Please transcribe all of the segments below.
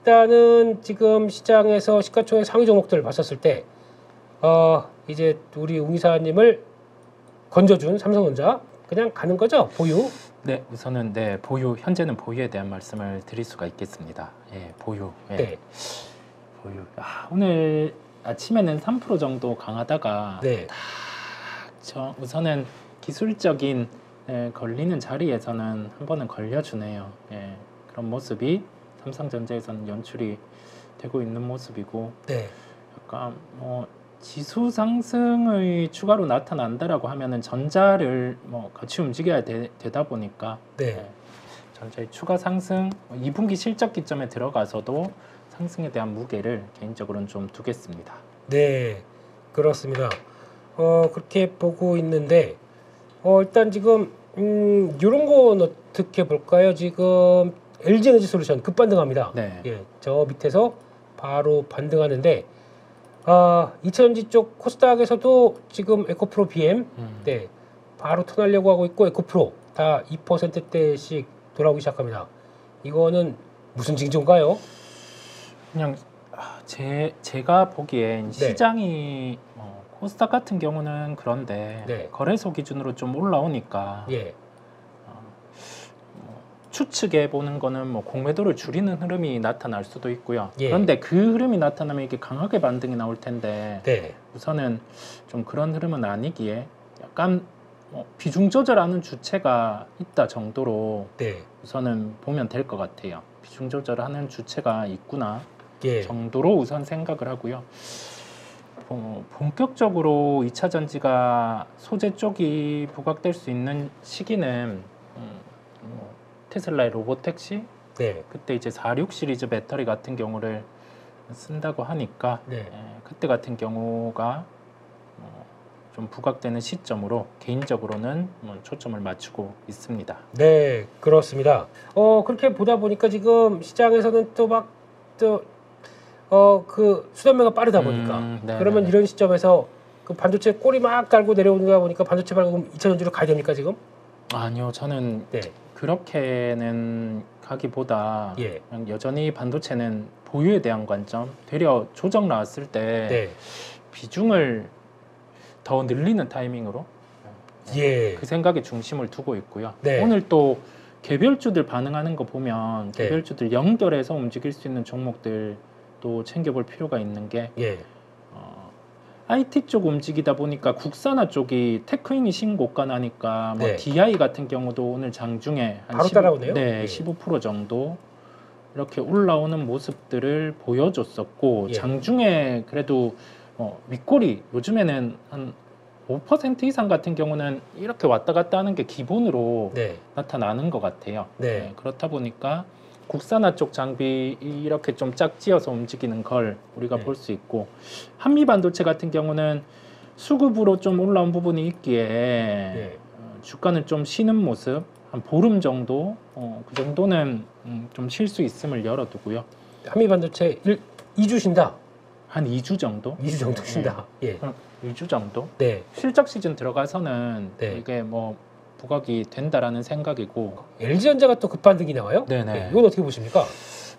일단은 지금 시장에서 시가총액 상위 종목들을 봤었을 때 이제 우리 웅 이사님을 건져준 삼성전자 그냥 가는 거죠? 보유? 네, 우선은 네 보유 현재는 보유에 대한 말씀을 드릴 수가 있겠습니다. 예, 보유. 예. 네. 보유. 오늘 아침에는 3% 정도 강하다가 네. 우선은 기술적인 걸리는 자리에서는 한 번은 걸려주네요. 예, 그런 모습이 삼성전자에서는 연출이 되고 있는 모습이고, 네. 약간 지수 상승의 추가로 나타난다라고 하면은 전자를 같이 움직여야 되다 보니까 네. 전자의 추가 상승 2분기 실적 기점에 들어가서도 상승에 대한 무게를 개인적으로는 좀 두겠습니다. 네, 그렇습니다. 그렇게 보고 있는데 일단 지금 이런 건 어떻게 볼까요? 지금 LG에너지 솔루션 급반등합니다. 네. 예, 저 밑에서 바로 반등하는데 2차전지 쪽 코스닥에서도 지금 에코프로 BM 네, 바로 턴하려고 하고 있고 에코프로 다 2%대씩 돌아오기 시작합니다. 이거는 무슨 징조인가요? 그냥 제가 보기엔 네. 시장이 코스닥 같은 경우는 그런데 네. 거래소 기준으로 좀 올라오니까 예, 추측해 보는 거는 공매도를 줄이는 흐름이 나타날 수도 있고요. 예. 그런데 그 흐름이 나타나면 이게 강하게 반등이 나올 텐데 네, 우선은 좀 그런 흐름은 아니기에 약간 비중 조절하는 주체가 있다 정도로 네, 우선은 보면 될 것 같아요. 비중 조절하는 주체가 있구나 예, 정도로 우선 생각을 하고요. 본격적으로 2차 전지가 소재 쪽이 부각될 수 있는 시기는 테슬라의 로보택시 네, 그때 이제 46 시리즈 배터리 같은 경우를 쓴다고 하니까 네. 그때 같은 경우가 좀 부각되는 시점으로 개인적으로는 초점을 맞추고 있습니다. 네, 그렇습니다. 그렇게 보다 보니까 지금 시장에서는 그 수단매가 빠르다 보니까 네, 그러면 네. 이런 시점에서 그 반도체 꼬리 막 달고 내려오다 보니까 반도체 발굴 2차전지로 가야 됩니까 지금? 아니요, 저는 네, 그렇게는 가기보다 예, 그냥 여전히 반도체는 보유에 대한 관점, 되려 조정 나왔을 때 네, 비중을 더 늘리는 타이밍으로 예, 그 생각에 중심을 두고 있고요. 네. 오늘 또 개별주들 반응하는 거 보면 네. 개별주들 연결해서 움직일 수 있는 종목들도 챙겨볼 필요가 있는 게 예, IT 쪽 움직이다 보니까 국산화 쪽이 테크인이 신고가 나니까 네. DI 같은 경우도 오늘 장중에 한 바로 따라오네요. 네, 예. 15% 정도 이렇게 올라오는 모습들을 보여줬었고 예. 장중에 그래도 윗꼬리 요즘에는 한 5% 이상 같은 경우는 이렇게 왔다 갔다 하는 게 기본으로 네, 나타나는 것 같아요. 네. 그렇다 보니까 국산화 쪽 장비 이렇게 좀 짝지어서 움직이는 걸 우리가 네. 볼 수 있고 한미 반도체 같은 경우는 수급으로 좀 올라온 부분이 있기에 예. 주가는 좀 쉬는 모습 한 보름 정도 그 정도는 좀 쉴 수 있음을 열어두고요. 한미 반도체 2주 쉰다. 한 2주 정도? 2주 정도 쉰다. 예, 2주 정도? 네, 실적 시즌 들어가서는 네. 이게 부각이 된다라는 생각이고 LG전자가 또 급반등이 나와요. 네네. 네, 이건 어떻게 보십니까?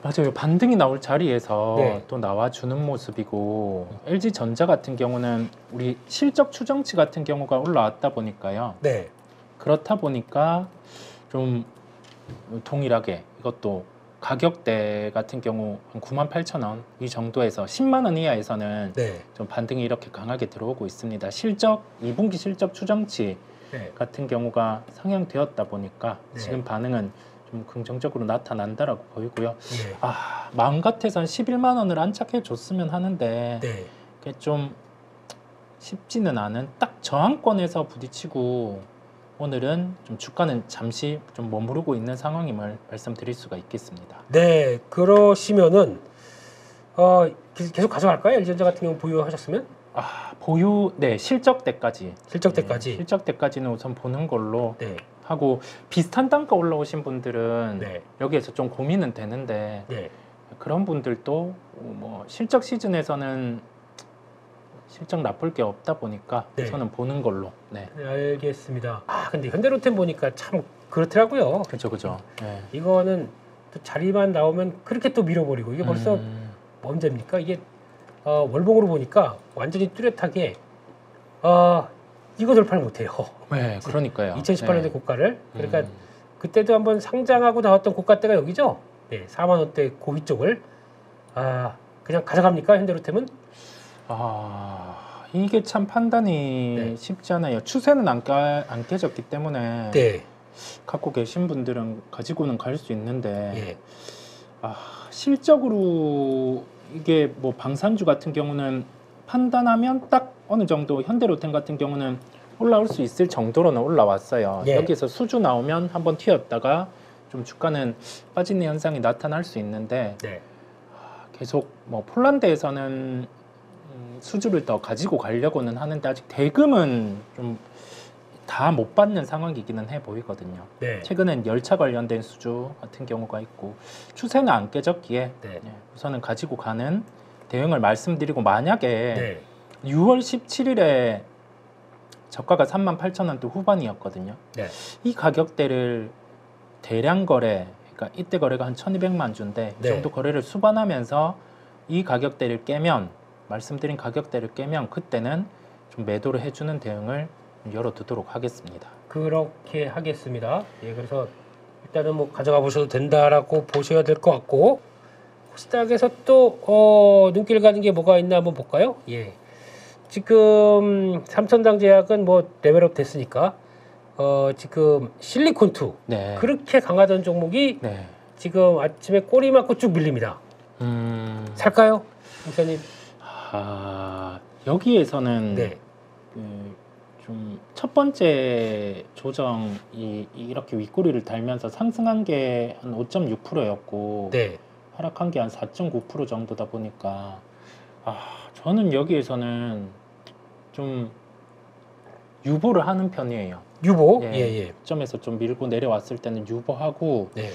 맞아요. 반등이 나올 자리에서 네. 또 나와주는 모습이고 LG전자 같은 경우는 우리 실적 추정치 같은 경우가 올라왔다 보니까요. 네, 그렇다 보니까 좀 동일하게 이것도 가격대 같은 경우 한 98,000원 이 정도에서 10만 원 이하에서는 네, 좀 반등이 이렇게 강하게 들어오고 있습니다. 실적 2분기 실적 추정치 네. 같은 경우가 상향되었다 보니까 네. 지금 반응은 좀 긍정적으로 나타난다라고 보이고요. 예, 마음 같아선 11만 원을 안착해 줬으면 하는데 네, 그게 좀 쉽지는 않은 딱 저항권에서 부딪히고 오늘은 좀 주가는 잠시 좀 머무르고 있는 상황임을 말씀드릴 수가 있겠습니다. 네. 그러시면은 계속 가져갈까요? LG전자 같은 경우 보유하셨으면 보유 실적 때까지 실적 때까지. 실적 때까지는 우선 보는 걸로 네, 하고 비슷한 단가 올라오신 분들은 네, 여기에서 좀 고민은 되는데 네, 그런 분들도 실적 시즌에서는 실적 나쁠 게 없다 보니까 네. 저는 보는 걸로. 네, 네, 알겠습니다. 근데 현대로템 보니까 참 그렇더라고요. 그죠. 네. 이거는 또 자리만 나오면 그렇게 또 밀어버리고 이게 벌써 언제입니까? 이게 월봉으로 보니까 완전히 뚜렷하게 이거 돌파를 못해요. 네, 그러니까요. 2018년대 네. 고가를. 그러니까 그때도 한번 상장하고 나왔던 고가대가 여기죠. 네, 4만 원대 고위 쪽을 그냥 가져갑니까 현대로템은? 이게 참 판단이 네. 쉽지 않아요. 추세는 안 깨졌기 때문에 네. 갖고 계신 분들은 가지고는 갈 수 있는데 예. 실적으로 이게 뭐 방산주 같은 경우는 판단하면 딱 어느 정도 현대로템 같은 경우는 올라올 수 있을 정도로는 올라왔어요. 예. 여기서 수주 나오면 한번 튀었다가 좀 주가는 빠지는 현상이 나타날 수 있는데 네. 계속 뭐 폴란드에서는 수주를 더 가지고 가려고는 하는데 아직 대금은 좀 다 못 받는 상황이기는 해 보이거든요. 네. 최근엔 열차 관련된 수주 같은 경우가 있고 추세는 안 깨졌기에 네. 우선은 가지고 가는 대응을 말씀드리고 만약에 네. 6월 17일에 저가가 38,000원대 후반이었거든요. 네. 이 가격대를 대량 거래, 그러니까 이때 거래가 한 1,200만 주인데 이 네. 정도 거래를 수반하면서 이 가격대를 깨면 말씀드린 가격대를 깨면 그때는 좀 매도를 해주는 대응을 열어두도록 하겠습니다. 그렇게 하겠습니다. 예, 그래서 일단은 뭐 가져가 보셔도 된다라고 보셔야 될 것 같고 코스닥에서 또 눈길 가는 게 뭐가 있나 한번 볼까요? 예, 지금 삼천당 제약은 뭐 레벨업 됐으니까 지금 실리콘2 네. 그렇게 강하던 종목이 네. 지금 아침에 꼬리 맞고 쭉 밀립니다. 살까요, 목사님? 여기에서는 네, 좀 첫 번째 조정이 이렇게 윗꼬리를 달면서 상승한 게 한 5.6%였고 네, 하락한 게 한 4.9% 정도다 보니까 저는 여기에서는 좀 유보를 하는 편이에요. 유보. 예, 예. 점에서 좀 밀고 내려왔을 때는 유보하고 네,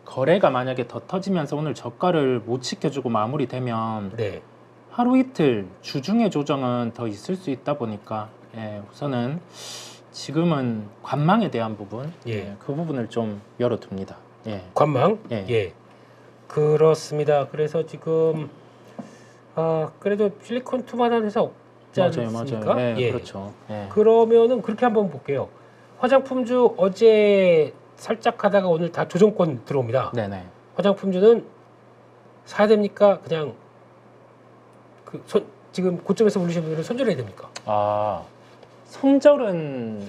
거래가 만약에 더 터지면서 오늘 저가를 못 지켜주고 마무리되면 네, 하루 이틀 주중에 조정은 더 있을 수 있다 보니까 우선은 지금은 관망에 대한 부분 예. 그 부분을 좀 열어둡니다. 관망. 예. 예. 그렇습니다. 그래서 지금 그래도 실리콘2만한 회사 없지 않습니까? 맞아요. 예. 그렇죠. 예. 그러면은 그렇게 한번 볼게요. 화장품주 어제 살짝 하다가 오늘 다 조정권 들어옵니다. 네네. 화장품주는 사야 됩니까? 그냥 지금 고점에서 물리신 분들은 손절해야 됩니까? 손절은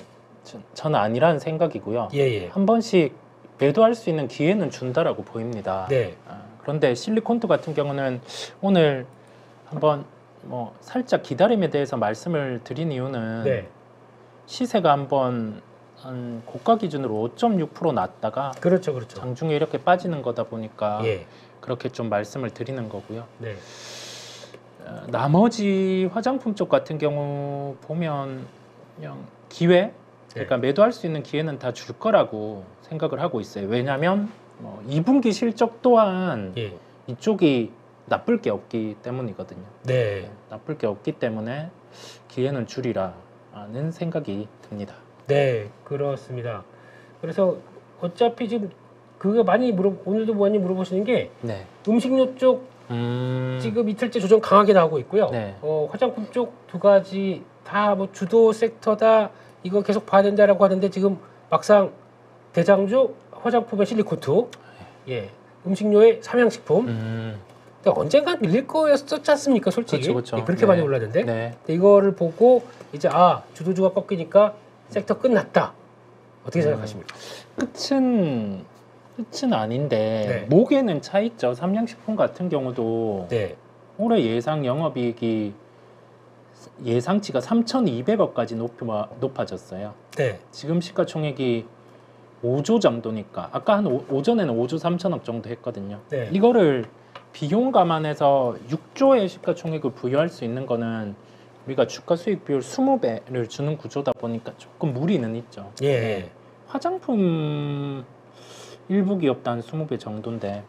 저는 아니라는 생각이고요. 예. 한 번씩 매도할 수 있는 기회는 준다라고 보입니다. 네. 그런데 실리콘투 같은 경우는 오늘 한번 뭐 살짝 기다림에 대해서 말씀을 드린 이유는 네. 시세가 한번 한 고가 기준으로 5.6% 났다가 그렇죠. 장중에 이렇게 빠지는 거다 보니까 예. 그렇게 좀 말씀을 드리는 거고요. 네. 나머지 화장품 쪽 같은 경우 보면 그냥 기회, 그러니까 매도할 수 있는 기회는 다 줄 거라고 생각을 하고 있어요. 왜냐하면 2분기 실적 또한 예. 이쪽이 나쁠 게 없기 때문이거든요. 네. 나쁠 게 없기 때문에 기회는 줄이라는 생각이 듭니다. 네, 그렇습니다. 그래서 어차피 지금 그거 오늘도 많이 물어보시는 게 네. 음식료 쪽 지금 이틀째 조정 강하게 나오고 있고요. 네. 화장품 쪽 두 가지 다 뭐 주도 섹터다 이거 계속 봐야 된다라고 하는데 지금 막상 대장주 화장품의 실리콘2, 예, 음식료의 삼양식품. 그러니까 언젠가 밀릴 거였었지 않습니까, 솔직히. 그렇죠. 예, 그렇게 많이 올랐는데. 네. 근데 이거를 보고 이제 주도주가 꺾이니까 섹터 끝났다. 어떻게 생각하십니까? 끝은 아닌데 네. 목에는 차 있죠. 삼양식품 같은 경우도 네. 올해 예상 영업이익이 예상치가 3,200억까지 높아졌어요. 네. 지금 시가총액이 5조 정도니까 아까 오전에는 5조 3천억 정도 했거든요. 네. 이거를 비용 감안해서 6조의 시가총액을 부여할 수 있는 거는 우리가 주가 수익 비율 20배를 주는 구조다 보니까 조금 무리는 있죠. 예. 화장품 일부 기업도 한 20배 정도인데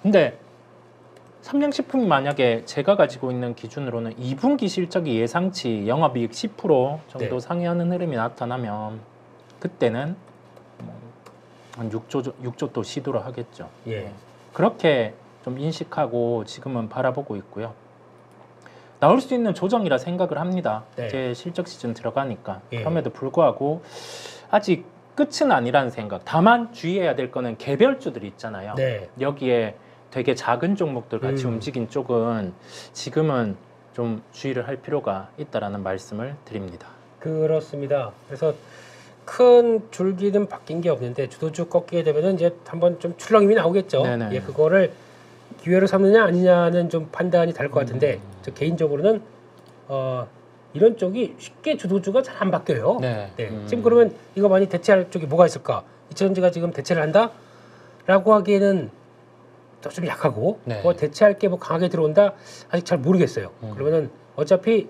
근데 삼양식품이 만약에 제가 가지고 있는 기준으로는 2분기 실적이 예상치 영업이익 10% 정도 네. 상회하는 흐름이 나타나면 그때는 한 6조 또 시도를 하겠죠. 예. 그렇게 좀 인식하고 지금은 바라보고 있고요. 나올 수 있는 조정이라 생각을 합니다. 네. 이제 실적 시즌 들어가니까. 예. 그럼에도 불구하고 아직 끝은 아니라는 생각. 다만 주의해야 될 거는 개별주들이 있잖아요. 네. 여기에 되게 작은 종목들 같이 움직인 쪽은 지금은 좀 주의를 할 필요가 있다라는 말씀을 드립니다. 그렇습니다. 그래서 큰 줄기는 바뀐 게 없는데 주도주 꺾이게 되면은 이제 한번 좀 출렁임이 나오겠죠. 네네. 예, 그거를 기회로 삼느냐 아니냐는 좀 판단이 될 것 같은데 저 개인적으로는 이런 쪽이 쉽게 주도주가 잘 안 바뀌어요. 네. 지금 그러면 이거 많이 대체할 쪽이 뭐가 있을까? 이천전지가 지금 대체를 한다라고 하기에는 또 좀 약하고 네. 뭐 대체할 게 뭐 강하게 들어온다 아직 잘 모르겠어요. 그러면은 어차피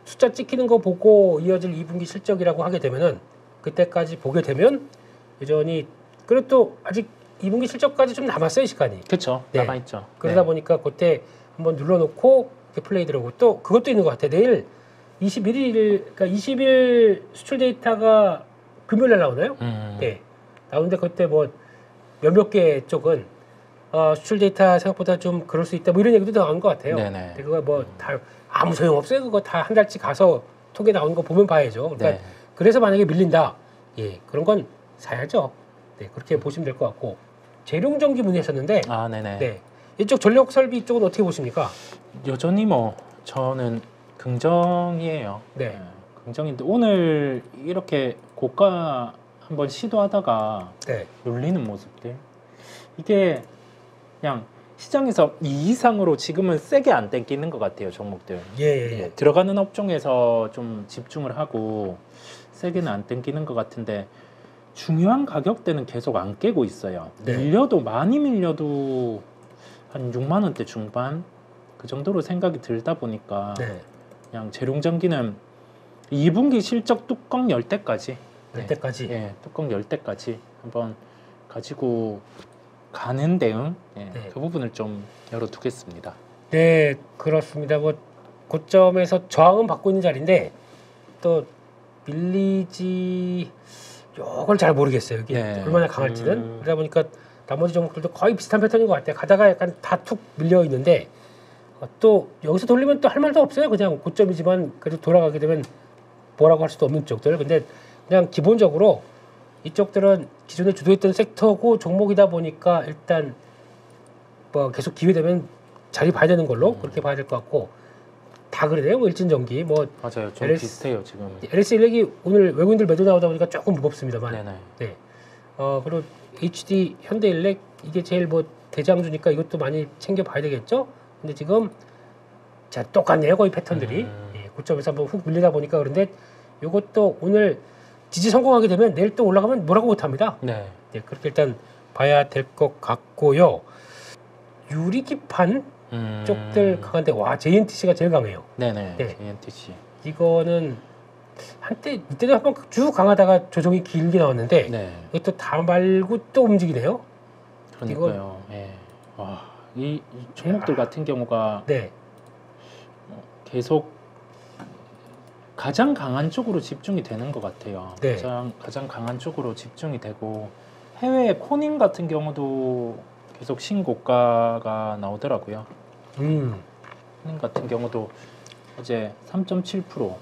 숫자 찍히는 거 보고 이어질 2분기 실적이라고 하게 되면은 그때까지 보게 되면 여전히 그리고 또 아직 2분기 실적까지 좀 남았어요 시간이. 그렇죠. 네. 남아있죠. 그러다 네. 보니까 그때 한번 눌러놓고 이렇게 플레이 들어오고 또 그것도 있는 것 같아요. 내일 21일 그러니까 20일 수출 데이터가 금요일날 나오나요? 네. 나오는데 그때 뭐 몇몇 개 쪽은 수출 데이터 생각보다 좀 그럴 수 있다 뭐 이런 얘기도 나온 것 같아요. 네네. 근데 그거 뭐 다 아무 소용 없어요. 그거 다 한 달치 가서 톡에 나오는 거 보면 봐야죠. 그러니까 네. 그래서 만약에 밀린다, 예 그런 건 사야죠. 네 그렇게 보시면 될 것 같고 재룡전기 문의하셨는데, 아, 네네. 네 이쪽 전력 설비 쪽은 어떻게 보십니까? 여전히 뭐 저는 긍정이에요. 네. 긍정인데 오늘 이렇게 고가 한번 시도하다가 네, 눌리는 모습들 이게 그냥 시장에서 이 이상으로 지금은 세게 안 땡기는 것 같아요 종목들. 예. 들어가는 업종에서 좀 집중을 하고 세게는 안 땡기는 것 같은데 중요한 가격대는 계속 안 깨고 있어요. 네. 밀려도 많이 밀려도 한 6만 원대 중반 그 정도로 생각이 들다 보니까 네. 그냥 재룡전기는 2분기 실적 뚜껑 열 때까지 그때까지. 예, 뚜껑 열 때까지 한번 가지고 가는 대응 예, 네. 그 부분을 좀 열어두겠습니다. 네, 그렇습니다. 뭐 고점에서 저항은 받고 있는 자리인데 또 밀리지 요걸 잘 모르겠어요. 이게 네. 얼마나 강할지는. 그러다 보니까 나머지 종목들도 거의 비슷한 패턴인 것 같아요. 가다가 약간 다 툭 밀려 있는데 또 여기서 돌리면 또 할 말도 없어요. 그냥 고점이지만 그래도 돌아가게 되면 뭐라고 할 수도 없는 쪽들. 근데 그냥 기본적으로 이쪽들은 기존에 주도했던 섹터고 종목이다 보니까 일단 뭐 계속 기회 되면 자리 봐야 되는 걸로 그렇게 봐야 될 것 같고 다 그러네요. 뭐 일진전기 뭐 맞아요. 좀 LS 비슷해요 지금. LS 일렉이 오늘 외국인들 매도 나오다 보니까 조금 무겁습니다만. 네네. 네. 그리고 HD 현대일렉 이게 제일 뭐 대장주니까 이것도 많이 챙겨 봐야 되겠죠. 근데 지금 자 똑같네요 거의 패턴들이. 예, 고점에서 한번 훅 밀리다 보니까 그런데 이것도 오늘 지지 성공하게 되면 내일 또 올라가면 뭐라고 못합니다. 네. 네, 그렇게 일단 봐야 될 것 같고요. 유리기판 쪽들 강한데 와 JNTC가 제일 강해요. 네네. 네. JNTC. 이거는 한때 이때도 한번 쭉 강하다가 조정이 길게 나왔는데 네. 이것도 다 말고 또 움직이네요. 그러니까요. 예. 와, 이 종목들 같은 경우가 네, 계속 가장 강한 쪽으로 집중이 되는 것 같아요. 네. 가장 강한 쪽으로 집중이 되고 해외 코닌 같은 경우도 계속 신고가가 나오더라고요. 코닌 같은 경우도 어제 3.7%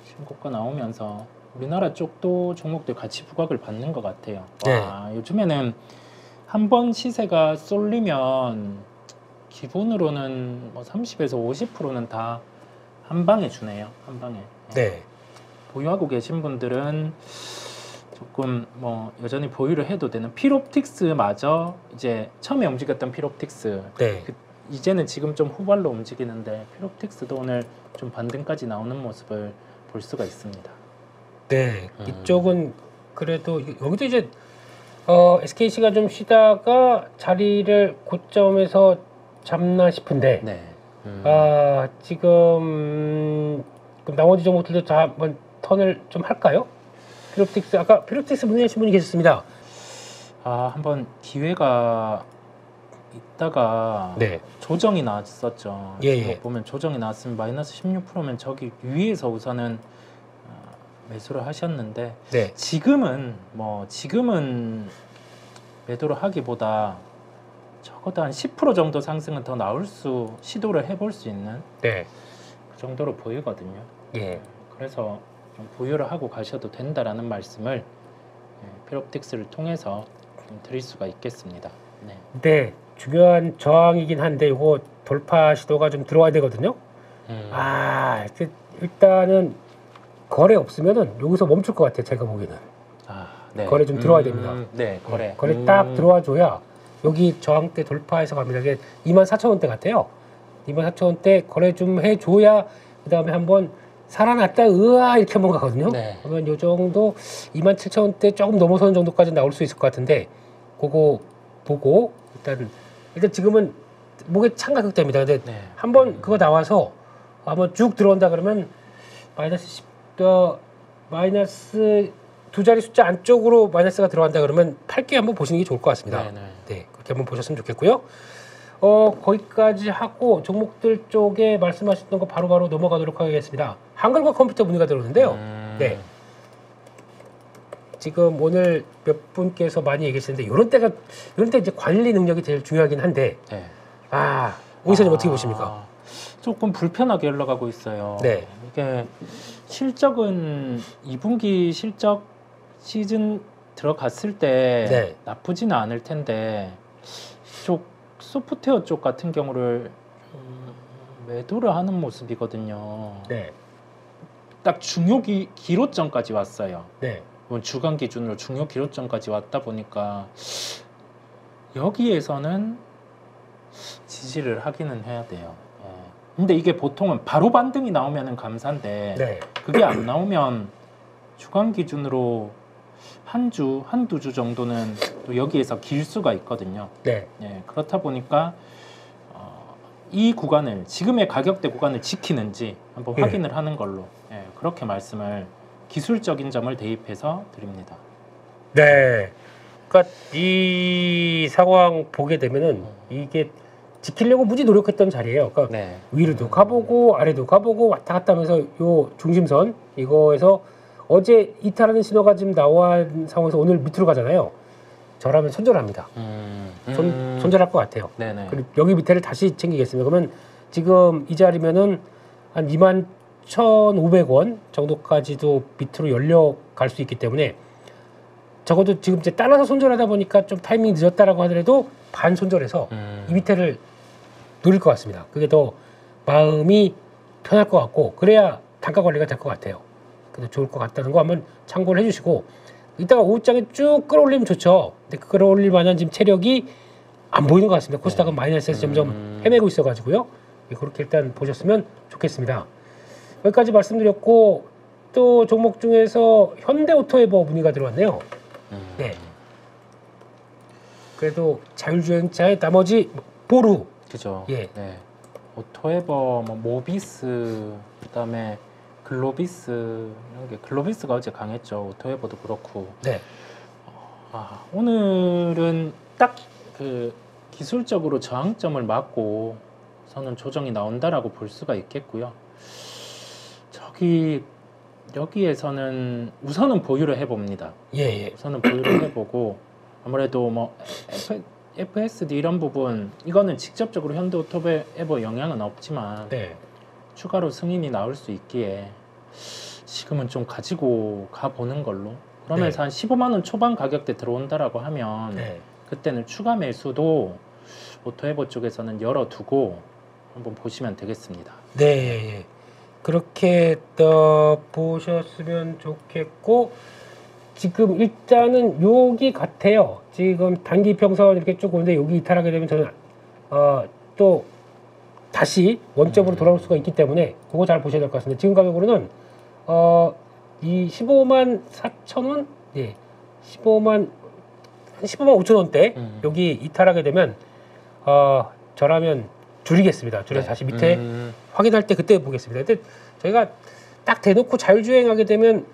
신고가 나오면서 우리나라 쪽도 종목들 같이 부각을 받는 것 같아요. 네. 와, 요즘에는 한번 시세가 쏠리면 기본으로는 뭐 30에서 50%는 다 한 방에 주네요. 한 방에. 네, 보유하고 계신 분들은 조금 뭐 여전히 보유를 해도 되는 필옵틱스마저 이제 처음에 움직였던 필옵틱스 네. 이제는 지금 좀 후발로 움직이는데 필옵틱스도 오늘 좀 반등까지 나오는 모습을 볼 수가 있습니다. 네, 이쪽은 그래도 여기도 이제 SKC가 좀 쉬다가 자리를 고점에서 잡나 싶은데 네. 지금 그럼 나머지 종목들도 다 한번 턴을 좀 할까요? 필옵틱스 아까 필옵틱스 문의하신 분이 계셨습니다. 한번 기회가 있다가 네, 조정이 나왔었죠. 예, 이거 예. 보면 조정이 나왔으면 마이너스 16%면 저기 위에서 우선은 매수를 하셨는데 네, 지금은 매도를 하기보다 적어도 한 10% 정도 상승은 더 시도를 해볼 수 있는 네. 그 정도로 보이거든요. 예. 그래서 좀 보유를 하고 가셔도 된다라는 말씀을 필옵틱스를 통해서 좀 드릴 수가 있겠습니다. 네. 네. 중요한 저항이긴 한데 이거 돌파 시도가 좀 들어와야 되거든요. 일단은 거래 없으면은 여기서 멈출 것 같아요. 제가 보기에는. 네. 거래 좀 들어와야 됩니다. 네, 거래. 거래 딱 들어와줘야 여기 저항대 돌파해서 갑니다. 이게 24,000원대 같아요. 24,000원대 거래 좀 해줘야 그 다음에 한번 살아났다 으아 이렇게 한번 가거든요. 네. 그러면 요 정도 27,000원대 조금 넘어서는 정도까지 나올 수 있을 것 같은데 그거 보고 일단 지금은 목에 찬 가격대입니다. 근데 네. 한번 그거 나와서 한번 쭉 들어온다 그러면 마이너스 두 자리 숫자 안쪽으로 마이너스가 들어간다 그러면 팔게 한번 보시는 게 좋을 것 같습니다. 네, 그렇게 한번 보셨으면 좋겠고요. 거기까지 하고 종목들 쪽에 말씀하셨던 거 바로바로 넘어가도록 하겠습니다. 한글과 컴퓨터 문의가 들어오는데요. 네. 지금 오늘 몇 분께서 많이 얘기하시는데 이런 때 이제 관리 능력이 제일 중요하긴 한데 네. 오 이사님 어떻게 보십니까? 조금 불편하게 흘러가고 있어요. 네. 이게 실적은 2분기 실적 시즌 들어갔을 때 네. 나쁘지는 않을 텐데 이쪽 소프트웨어 쪽 같은 경우를 매도를 하는 모습이거든요. 네. 딱 중요 기로점까지 왔어요. 네. 주간 기준으로 중요 기로점까지 왔다 보니까 여기에서는 지지를 하기는 해야 돼요. 근데 이게 보통은 바로 반등이 나오면 감사한데 네. 그게 안 나오면 주간 기준으로 한두 주 정도는 또 여기에서 길 수가 있거든요. 네. 그렇다 보니까 이 구간을 지금의 가격대 구간을 지키는지 한번 확인을 하는 걸로 그렇게 말씀을 기술적인 점을 대입해서 드립니다. 네. 그러니까 이 상황 보게 되면은 이게 지키려고 무지 노력했던 자리예요. 그러니까 네. 위로도 가보고 아래도 가보고 왔다 갔다 하면서 요 중심선 이거에서 어제 이탈하는 신호가 지금 나온 상황에서 오늘 밑으로 가잖아요. 저라면 손절합니다. 손절할 것 같아요. 네네. 그리고 여기 밑에를 다시 챙기겠습니다. 그러면 지금 이 자리면은 한 21,500원 정도까지도 밑으로 열려갈 수 있기 때문에 적어도 지금 이제 따라서 손절하다 보니까 좀 타이밍이 늦었다라고 하더라도 반 손절해서 이 밑에를 노릴 것 같습니다. 그게 더 마음이 편할 것 같고 그래야 단가 관리가 될 것 같아요. 근데 좋을 것 같다는 거 한번 참고를 해주시고 이따가 오후장에 쭉 끌어올리면 좋죠. 근데 그 끌어올릴 만한 지금 체력이 안 보이는 것 같습니다. 코스닥은 마이너스에서 점점 헤매고 있어가지고요. 그렇게 일단 보셨으면 좋겠습니다. 여기까지 말씀드렸고 또 종목 중에서 현대오토에버 문의가 들어왔네요. 네. 그래도 자율주행차의 나머지 보루. 그죠. 예. 네. 오토에버, 모비스, 그다음에 글로비스 이런 게 글로비스가 어제 강했죠. 오토에버도 그렇고. 네. 오늘은 딱 그 기술적으로 저항점을 맞고 서는 조정이 나온다라고 볼 수가 있겠고요. 여기에서는 우선은 보유를 해봅니다. 예. 우선은 보유를 해보고 아무래도 뭐 FSD 이런 부분 이거는 직접적으로 현대오토에버 영향은 없지만 네. 추가로 승인이 나올 수 있기에 지금은 좀 가지고 가보는 걸로 그러면서 한 15만 원 초반 가격대 들어온다라고 하면 그때는 추가 매수도 오토에버 쪽에서는 열어두고 한번 보시면 되겠습니다. 네. 그렇게 보셨으면 좋겠고 지금 일단은 여기 같아요. 지금 단기 평선 이렇게 쭉 오는데 여기 이탈하게 되면 저는 또 다시 원점으로 돌아올 수가 있기 때문에 그거 잘 보셔야 될 것 같습니다. 지금 가격으로는 이 15만 4천 원, 15만 5천 원대 여기 이탈하게 되면 저라면 줄이겠습니다. 줄여서 다시 밑에 확인할 때 그때 보겠습니다. 근데 저희가 딱 대놓고 자율주행하게 되면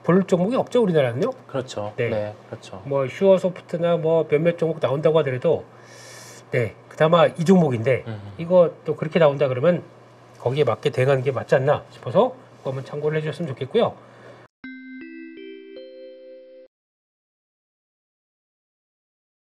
볼 종목이 없죠, 우리나라는요. 그렇죠. 네. 그렇죠. 뭐 슈어소프트나 뭐 몇몇 종목 나온다고 하더라도 그나마 이 종목인데 이거 또 그렇게 나온다 그러면 거기에 맞게 대응하는 게 맞지 않나 싶어서 그거 한번 참고를 해주셨으면 좋겠고요.